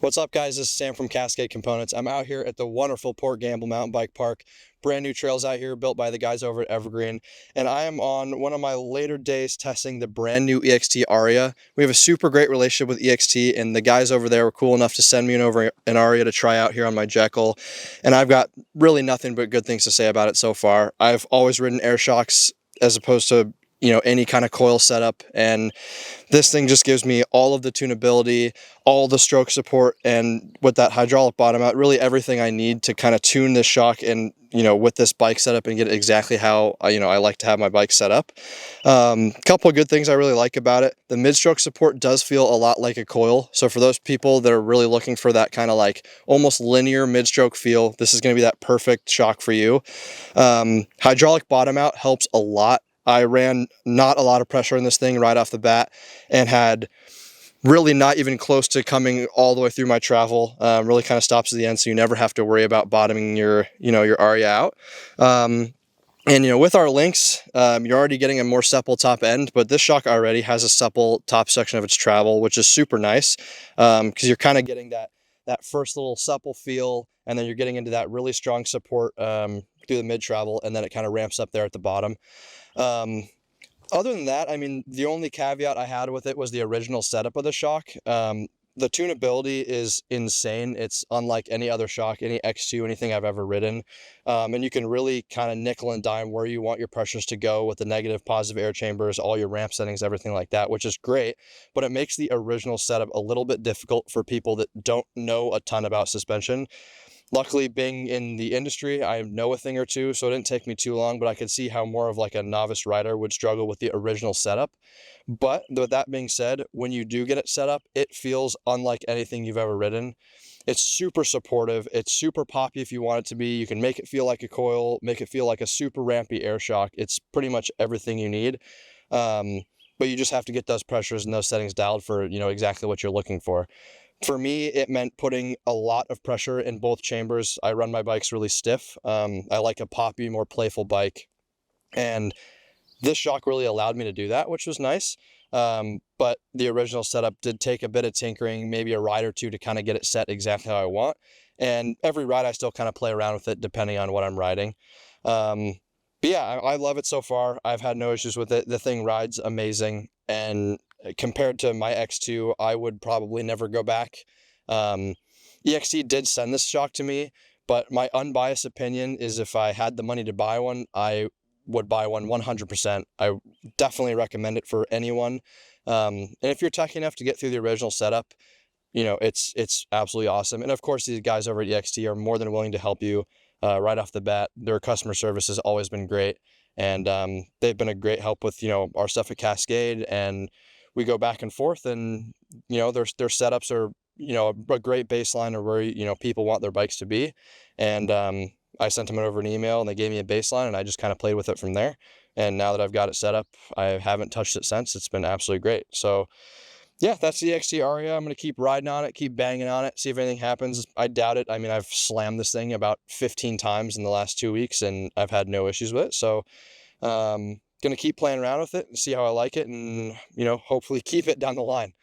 What's up, guys? This is Sam from Cascade Components. I'm out here at the wonderful Port Gamble Mountain Bike Park. Brand new trails out here built by the guys over at Evergreen. And I am on one of my later days testing the brand new EXT Aria. We have a super great relationship with EXT, and the guys over there were cool enough to send me an Aria to try out here on my Jekyll. And I've got really nothing but good things to say about it so far. I've always ridden air shocks as opposed to any kind of coil setup, and this thing just gives me all of the tunability, all the stroke support, and with that hydraulic bottom out, really everything I need to kind of tune this shock and with this bike setup and get it exactly how I like to have my bike set up. Couple of good things I really like about it: the mid-stroke support does feel a lot like a coil, so for those people that are really looking for that kind of like almost linear mid-stroke feel, this is going to be that perfect shock for you. Hydraulic bottom out helps a lot. I ran not a lot of pressure in this thing right off the bat and had really not even close to coming all the way through my travel. Really kind of stops at the end, so you never have to worry about bottoming your Aria out. And with our links, you're already getting a more supple top end, but this shock already has a supple top section of its travel, which is super nice because you're kind of getting that first little supple feel, and then you're getting into that really strong support through the mid travel, and then it kind of ramps up there at the bottom. Other than that, I mean, the only caveat I had with it was the original setup of the shock. The tunability is insane. It's unlike any other shock, any X2, anything I've ever ridden. And you can really kind of nickel and dime where you want your pressures to go with the negative, positive air chambers, all your ramp settings, everything like that, which is great. But it makes the original setup a little bit difficult for people that don't know a ton about suspension. Luckily, being in the industry, I know a thing or two, so it didn't take me too long, but I could see how more of like a novice rider would struggle with the original setup. But with that being said, when you do get it set up, it feels unlike anything you've ever ridden. It's super supportive. It's super poppy if you want it to be. You can make it feel like a coil, make it feel like a super rampy air shock. It's pretty much everything you need. But you just have to get those pressures and those settings dialed for, exactly what you're looking for. For me, it meant putting a lot of pressure in both chambers. I run my bikes really stiff. I like a poppy, more playful bike. And this shock really allowed me to do that, which was nice. But the original setup did take a bit of tinkering, maybe a ride or two to kind of get it set exactly how I want. And every ride I still kind of play around with it depending on what I'm riding. But yeah, I love it so far. I've had no issues with it. The thing rides amazing. And compared to my X2, I would probably never go back. EXT did send this shock to me, but my unbiased opinion is if I had the money to buy one, I would buy one 100%. I definitely recommend it for anyone. And if you're techy enough to get through the original setup, it's absolutely awesome. And of course, these guys over at EXT are more than willing to help you right off the bat. Their customer service has always been great. And they've been a great help with, our stuff at Cascade, and we go back and forth, and, their setups are, a great baseline of where, people want their bikes to be. And I sent them over an email, and they gave me a baseline, and I just kind of played with it from there. And now that I've got it set up, I haven't touched it since. It's been absolutely great. So yeah, that's the EXT Aria. I'm going to keep riding on it, keep banging on it, see if anything happens. I doubt it. I mean, I've slammed this thing about 15 times in the last 2 weeks, and I've had no issues with it. So going to keep playing around with it and see how I like it, and, hopefully keep it down the line.